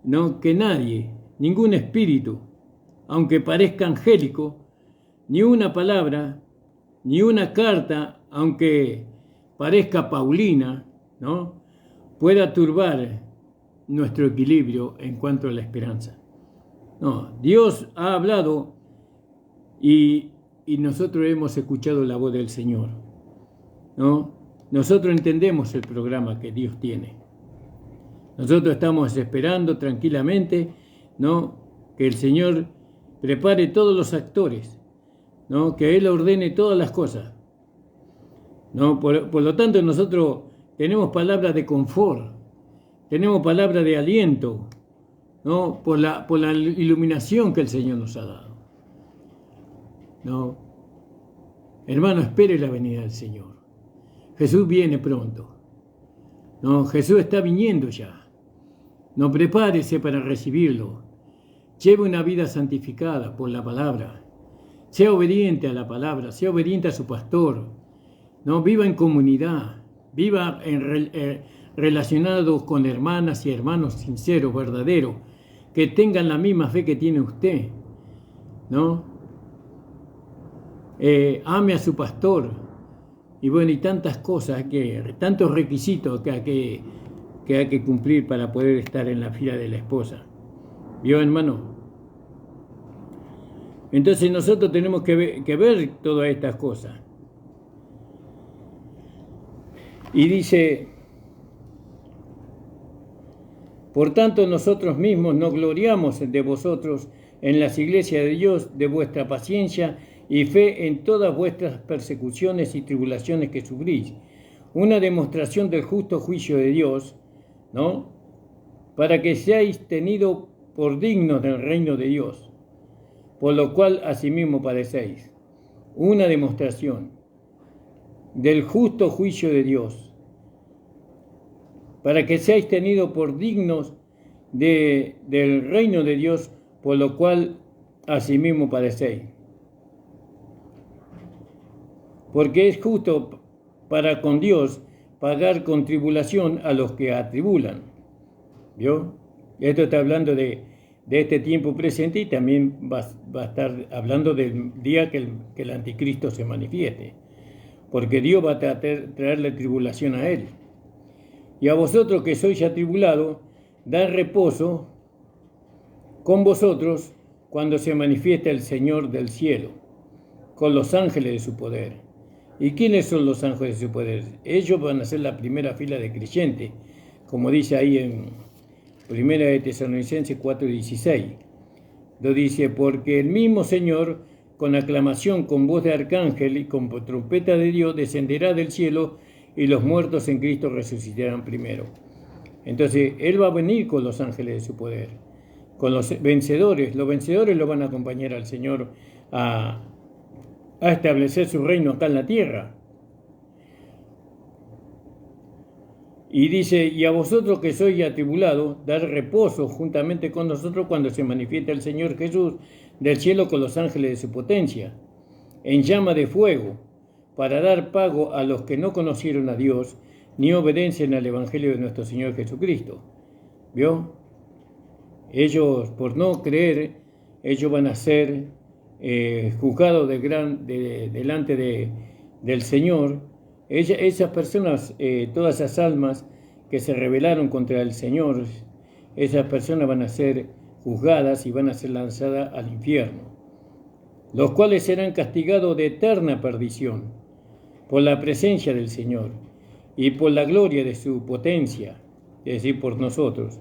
¿no? Que nadie, ningún espíritu, aunque parezca angélico, ni una palabra, ni una carta, aunque parezca paulina, ¿no? Pueda turbar nuestro equilibrio en cuanto a la esperanza. No, Dios ha hablado y nosotros hemos escuchado la voz del Señor, ¿no? Nosotros entendemos el programa que Dios tiene. Nosotros estamos esperando tranquilamente, ¿no? Que el Señor prepare todos los actores, ¿no? Que Él ordene todas las cosas, ¿no? Por lo tanto, nosotros tenemos palabras de confort, tenemos palabras de aliento, ¿no? Por la iluminación que el Señor nos ha dado, ¿no? Hermano, espere la venida del Señor. Jesús viene pronto, ¿no? Jesús está viniendo ya. No, prepárese para recibirlo. Lleve una vida santificada por la palabra. Sea obediente a la palabra, sea obediente a su pastor, ¿no? Viva en comunidad, viva relacionados con hermanas y hermanos sinceros, verdaderos, que tengan la misma fe que tiene usted, ¿no? Ame a su pastor, y bueno, y tantas cosas, tantos requisitos que hay que cumplir para poder estar en la fila de la esposa. ¿Vio, hermano? Entonces nosotros tenemos que ver todas estas cosas. Y dice, por tanto nosotros mismos nos gloriamos de vosotros en las iglesias de Dios, de vuestra paciencia y fe en todas vuestras persecuciones y tribulaciones que sufrís. Una demostración del justo juicio de Dios, ¿no? Para que seáis tenidos por dignos del reino de Dios, por lo cual asimismo padecéis. Una demostración del justo juicio de Dios, para que seáis tenidos por dignos del reino de Dios, por lo cual asimismo padecéis. Porque es justo para con Dios pagar con tribulación a los que atribulan. ¿Vio? Esto está hablando de este tiempo presente y también va a estar hablando del día que el anticristo se manifieste. Porque Dios va a traerle tribulación a él. Y a vosotros que sois atribulados, da reposo con vosotros cuando se manifiesta el Señor del cielo, con los ángeles de su poder. ¿Y quiénes son los ángeles de su poder? Ellos van a ser la primera fila de creyentes, como dice ahí en 1 de Tesalonicenses 4:16. Lo dice, porque el mismo Señor, con aclamación, con voz de arcángel y con trompeta de Dios, descenderá del cielo y los muertos en Cristo resucitarán primero. Entonces, Él va a venir con los ángeles de su poder, con los vencedores. Los vencedores lo van a acompañar al Señor a establecer su reino acá en la tierra. Y dice, y a vosotros que sois atribulados, dar reposo juntamente con nosotros cuando se manifiesta el Señor Jesús del cielo con los ángeles de su potencia, en llama de fuego, para dar pago a los que no conocieron a Dios, ni obedecen al Evangelio de nuestro Señor Jesucristo. ¿Vio? Ellos, por no creer, ellos van a ser juzgados delante del Señor. Esas personas, todas esas almas que se rebelaron contra el Señor, esas personas van a ser juzgadas y van a ser lanzadas al infierno, los cuales serán castigados de eterna perdición por la presencia del Señor y por la gloria de su potencia, es decir, por nosotros,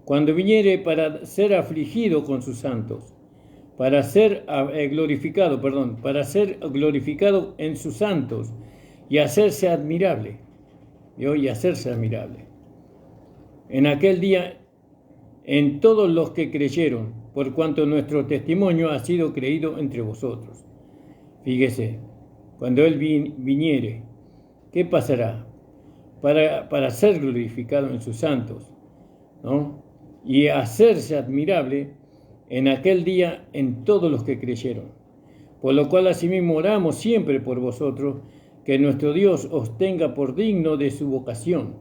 cuando viniere para ser afligido con sus santos, para ser glorificado en sus santos y hacerse admirable, ¿vio? Y hacerse admirable. En aquel día, en todos los que creyeron, por cuanto nuestro testimonio ha sido creído entre vosotros. Fíjese, cuando Él viniere, ¿qué pasará? Para ser glorificado en sus santos, ¿no? Y hacerse admirable en aquel día en todos los que creyeron. Por lo cual asimismo oramos siempre por vosotros, que nuestro Dios os tenga por digno de su vocación,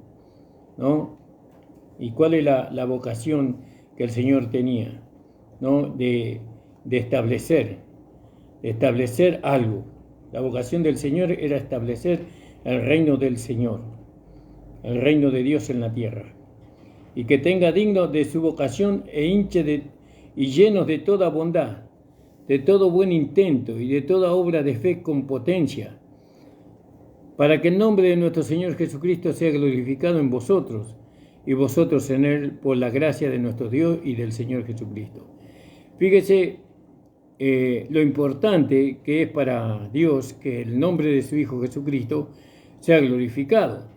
¿no? ¿Y cuál es la vocación que el Señor tenía? ¿No? De establecer algo. La vocación del Señor era establecer el reino del Señor, el reino de Dios en la tierra. Y que tenga digno de su vocación y llenos de toda bondad, de todo buen intento y de toda obra de fe con potencia, para que el nombre de nuestro Señor Jesucristo sea glorificado en vosotros y vosotros en Él por la gracia de nuestro Dios y del Señor Jesucristo. Fíjese lo importante que es para Dios que el nombre de su Hijo Jesucristo sea glorificado.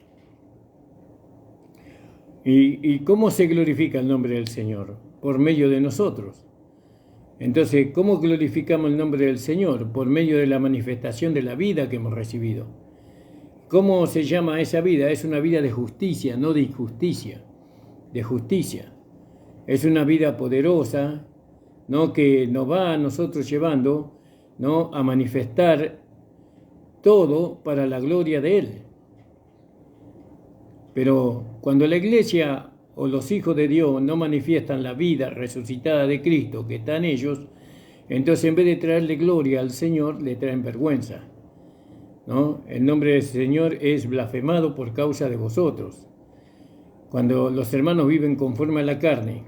¿Y cómo se glorifica el nombre del Señor? Por medio de nosotros. Entonces, ¿cómo glorificamos el nombre del Señor? Por medio de la manifestación de la vida que hemos recibido. ¿Cómo se llama esa vida? Es una vida de justicia, no de injusticia, de justicia. Es una vida poderosa, ¿no? Que nos va a nosotros llevando, ¿no? A manifestar todo para la gloria de Él. Pero cuando la iglesia o los hijos de Dios no manifiestan la vida resucitada de Cristo que está en ellos, entonces en vez de traerle gloria al Señor, le traen vergüenza, ¿no? El nombre del Señor es blasfemado por causa de vosotros. Cuando los hermanos viven conforme a la carne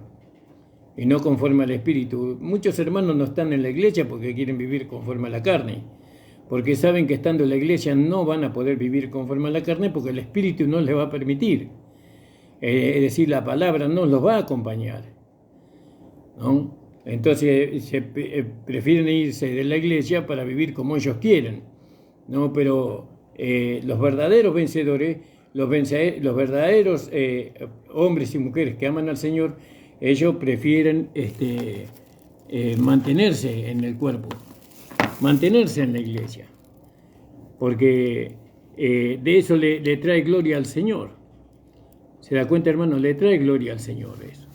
y no conforme al Espíritu, muchos hermanos no están en la iglesia porque quieren vivir conforme a la carne, porque saben que estando en la iglesia no van a poder vivir conforme a la carne porque el Espíritu no les va a permitir. Es decir, la palabra no los va a acompañar, ¿no? Entonces prefieren irse de la iglesia para vivir como ellos quieren, ¿no? Pero los verdaderos vencedores, los verdaderos hombres y mujeres que aman al Señor, ellos prefieren mantenerse en el cuerpo, mantenerse en la iglesia, porque de eso le trae gloria al Señor. ¿Se da cuenta, hermano? Le trae gloria al Señor eso.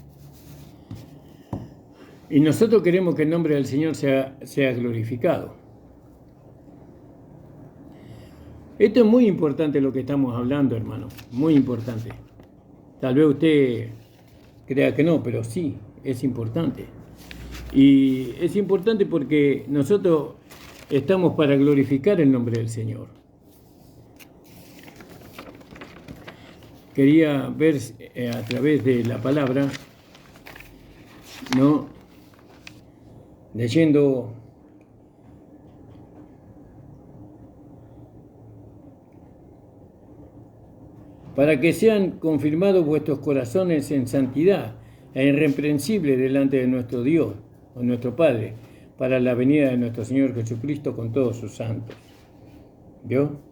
Y nosotros queremos que el nombre del Señor sea glorificado. Esto es muy importante lo que estamos hablando, hermano. Muy importante. Tal vez usted crea que no, pero sí, es importante. Y es importante porque nosotros estamos para glorificar el nombre del Señor. Quería ver a través de la palabra, ¿no? Leyendo para que sean confirmados vuestros corazones en santidad e irreprensible delante de nuestro Dios o nuestro Padre, para la venida de nuestro Señor Jesucristo con todos sus santos. ¿Vio?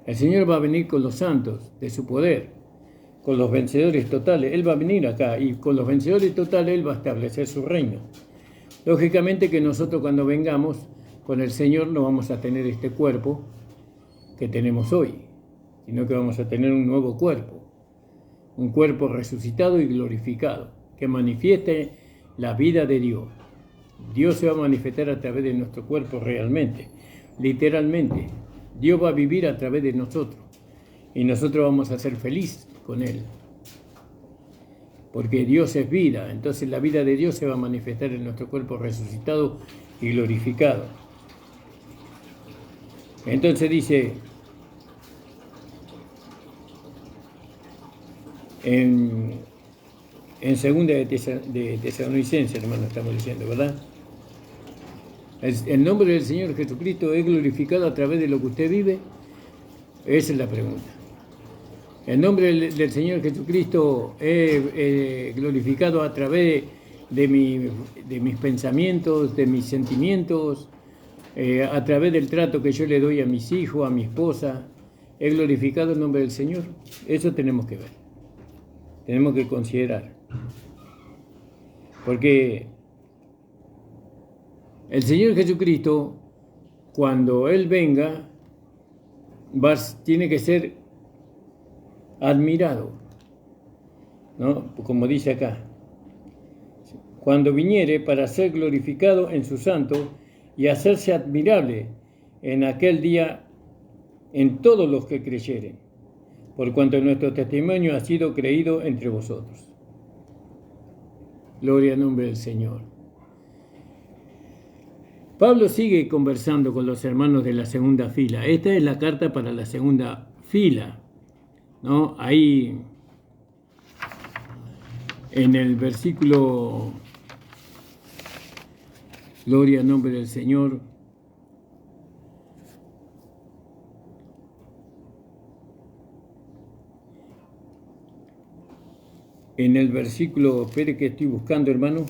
El Señor va a venir con los santos de su poder, con los vencedores totales. Él va a venir acá y con los vencedores totales Él va a establecer su reino. Lógicamente que nosotros cuando vengamos con el Señor no vamos a tener este cuerpo que tenemos hoy, sino que vamos a tener un nuevo cuerpo, un cuerpo resucitado y glorificado, que manifieste la vida de Dios. Dios se va a manifestar a través de nuestro cuerpo realmente, literalmente. Dios va a vivir a través de nosotros y nosotros vamos a ser felices con Él. Porque Dios es vida, entonces la vida de Dios se va a manifestar en nuestro cuerpo resucitado y glorificado. Entonces dice en segunda de Tesalonicenses, hermano, estamos diciendo, ¿verdad? ¿El nombre del Señor Jesucristo es glorificado a través de lo que usted vive? Esa es la pregunta. ¿El nombre del Señor Jesucristo es glorificado a través de mis pensamientos, de mis sentimientos, a través del trato que yo le doy a mis hijos, a mi esposa? ¿Es glorificado el nombre del Señor? Eso tenemos que ver. Tenemos que considerar. Porque el Señor Jesucristo, cuando Él venga, tiene que ser admirado, ¿no? Como dice acá, cuando viniere para ser glorificado en su santo y hacerse admirable en aquel día en todos los que creyeren, por cuanto nuestro testimonio ha sido creído entre vosotros. Gloria al nombre del Señor. Pablo sigue conversando con los hermanos de la segunda fila. Esta es la carta para la segunda fila, ¿no? Ahí en el versículo, gloria al nombre del Señor, en el versículo, espere que estoy buscando, hermano,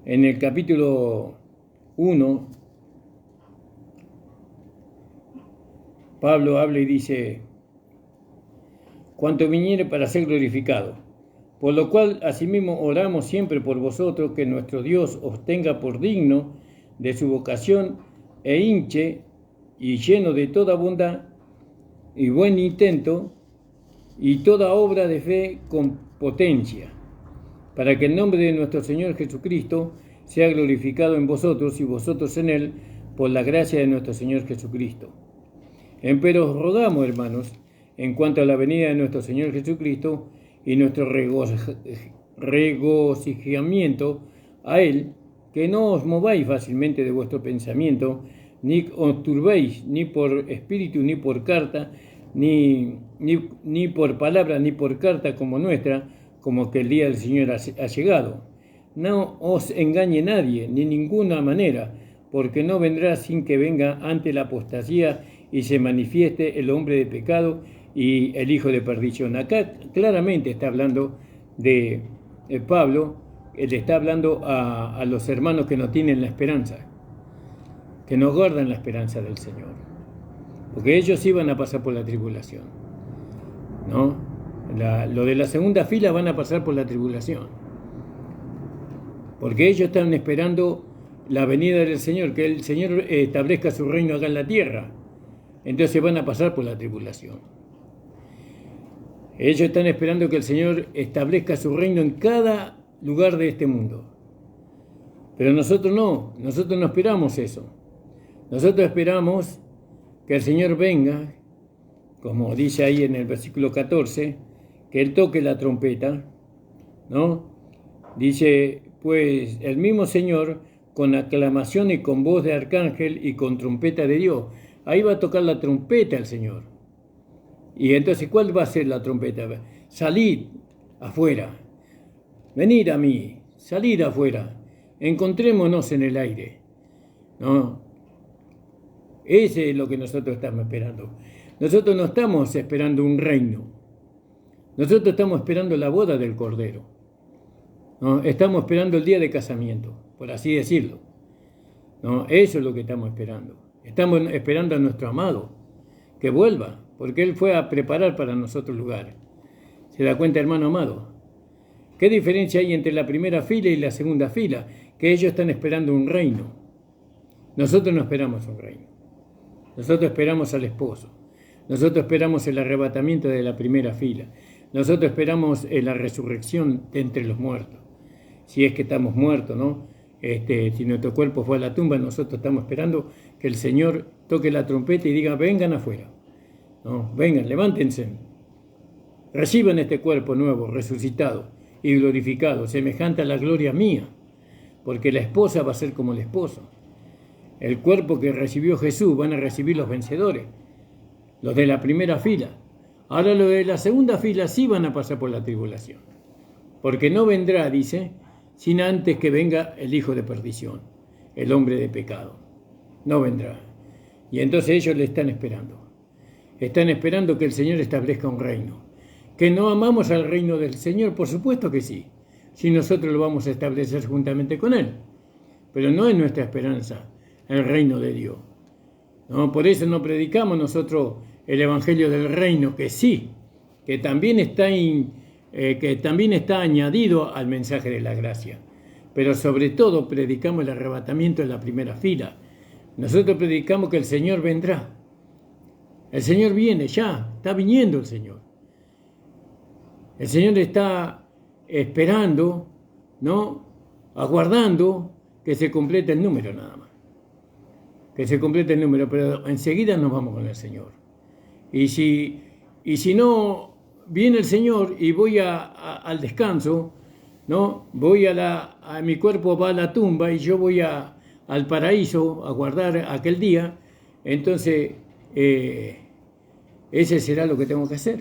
en el capítulo 1, Pablo habla y dice, cuanto viniere para ser glorificado, por lo cual asimismo oramos siempre por vosotros, que nuestro Dios os tenga por digno de su vocación e hinche y lleno de toda bondad y buen intento y toda obra de fe con potencia, para que el nombre de nuestro Señor Jesucristo sea glorificado en vosotros y vosotros en Él, por la gracia de nuestro Señor Jesucristo. Empero os rogamos, hermanos, en cuanto a la venida de nuestro Señor Jesucristo y nuestro regocijamiento a Él, que no os mováis fácilmente de vuestro pensamiento, ni os turbéis ni por espíritu, ni por carta, ni por palabra, ni por carta como nuestra, como que el día del Señor ha llegado. No os engañe nadie, ni ninguna manera, porque no vendrá sin que venga ante la apostasía y se manifieste el hombre de pecado y el hijo de perdición. Acá claramente está hablando de Pablo, le está hablando a los hermanos que no tienen la esperanza, que no guardan la esperanza del Señor, porque ellos iban a pasar por la tribulación, ¿no? Lo de la segunda fila van a pasar por la tribulación, porque ellos están esperando la venida del Señor, que el Señor establezca su reino acá en la tierra. Entonces van a pasar por la tribulación. Ellos están esperando que el Señor establezca su reino en cada lugar de este mundo. Pero nosotros no esperamos eso. Nosotros esperamos que el Señor venga, como dice ahí en el versículo 14, que Él toque la trompeta, ¿no? Dice, pues el mismo Señor, con aclamación y con voz de arcángel y con trompeta de Dios. Ahí va a tocar la trompeta el Señor. Y entonces, ¿cuál va a ser la trompeta? Salid afuera, venid a mí, salid afuera, encontrémonos en el aire, ¿no? Ese es lo que nosotros estamos esperando. Nosotros no estamos esperando un reino. Nosotros estamos esperando la boda del Cordero, ¿no? Estamos esperando el día de casamiento, por así decirlo, ¿no? Eso es lo que estamos esperando. Estamos esperando a nuestro amado que vuelva, porque Él fue a preparar para nosotros lugar. ¿Se da cuenta, hermano amado? ¿Qué diferencia hay entre la primera fila y la segunda fila? Que ellos están esperando un reino. Nosotros no esperamos un reino. Nosotros esperamos al esposo. Nosotros esperamos el arrebatamiento de la primera fila. Nosotros esperamos la resurrección de entre los muertos. Si es que estamos muertos, ¿no? Si nuestro cuerpo fue a la tumba, nosotros estamos esperando que el Señor toque la trompeta y diga, vengan afuera, ¿no? Vengan, levántense, reciban este cuerpo nuevo, resucitado y glorificado, semejante a la gloria mía, porque la esposa va a ser como el esposo. El cuerpo que recibió Jesús van a recibir los vencedores, los de la primera fila. Ahora los de la segunda fila sí van a pasar por la tribulación, porque no vendrá, dice, sin antes que venga el hijo de perdición, el hombre de pecado. No vendrá. Y entonces ellos le están esperando. Están esperando que el Señor establezca un reino. ¿Que no amamos al reino del Señor? Por supuesto que sí. Si nosotros lo vamos a establecer juntamente con Él. Pero no es nuestra esperanza el reino de Dios, ¿no? Por eso no predicamos nosotros el evangelio del reino, que sí, que también está añadido al mensaje de la gracia. Pero sobre todo predicamos el arrebatamiento en la primera fila. Nosotros predicamos que el Señor vendrá. El Señor viene ya, está viniendo el Señor. El Señor está esperando, ¿no? Aguardando que se complete el número nada más. Que se complete el número, pero enseguida nos vamos con el Señor. Y si no viene el Señor y voy al descanso, ¿no? Mi cuerpo va a la tumba y yo voy al paraíso a guardar aquel día, entonces ese será lo que tengo que hacer,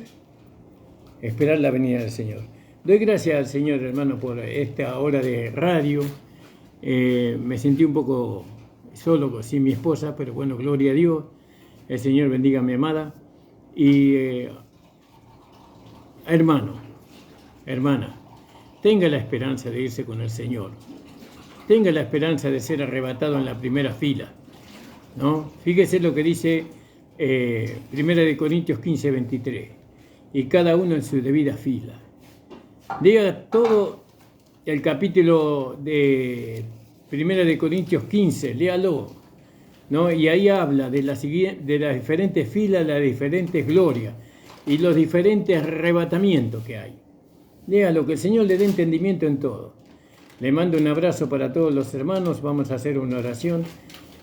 esperar la venida del Señor. Doy gracias al Señor, hermano, por esta hora de radio. Me sentí un poco solo sin mi esposa, pero bueno, gloria a Dios. El Señor bendiga a mi amada. Y hermano, hermana, tenga la esperanza de irse con el Señor. Tenga la esperanza de ser arrebatado en la primera fila, ¿no? Fíjese lo que dice 1 Corintios 15, 23. Y cada uno en su debida fila. Diga todo el capítulo de 1 Corintios 15, léalo, ¿no? Y ahí habla de las diferentes filas, las diferentes glorias y los diferentes arrebatamientos que hay. Léalo, que el Señor le dé entendimiento en todo. Le mando un abrazo para todos los hermanos, vamos a hacer una oración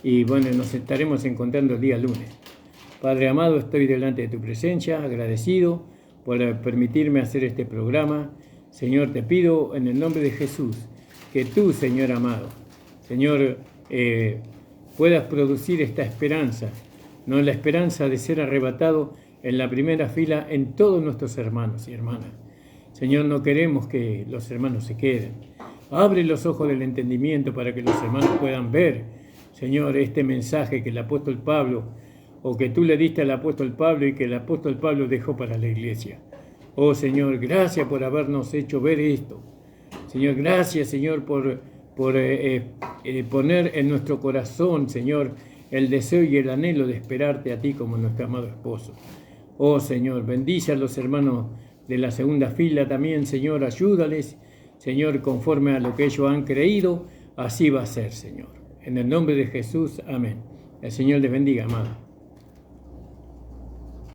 y bueno, nos estaremos encontrando el día lunes. Padre amado, estoy delante de tu presencia, agradecido por permitirme hacer este programa. Señor, te pido en el nombre de Jesús que tú, Señor amado, Señor, puedas producir esta esperanza, no la esperanza de ser arrebatado en la primera fila en todos nuestros hermanos y hermanas. Señor, no queremos que los hermanos se queden. Abre los ojos del entendimiento para que los hermanos puedan ver Señor, este mensaje que el apóstol Pablo, o que tú le diste al apóstol Pablo y que el apóstol Pablo dejó para la iglesia. Oh Señor, gracias por habernos hecho ver esto. Señor, gracias, Señor, por poner en nuestro corazón, Señor, el deseo y el anhelo de esperarte a ti como nuestro amado esposo. Oh Señor, bendice a los hermanos de la segunda fila también, Señor, ayúdales, Señor, conforme a lo que ellos han creído, así va a ser, Señor. En el nombre de Jesús, amén. El Señor les bendiga, amado.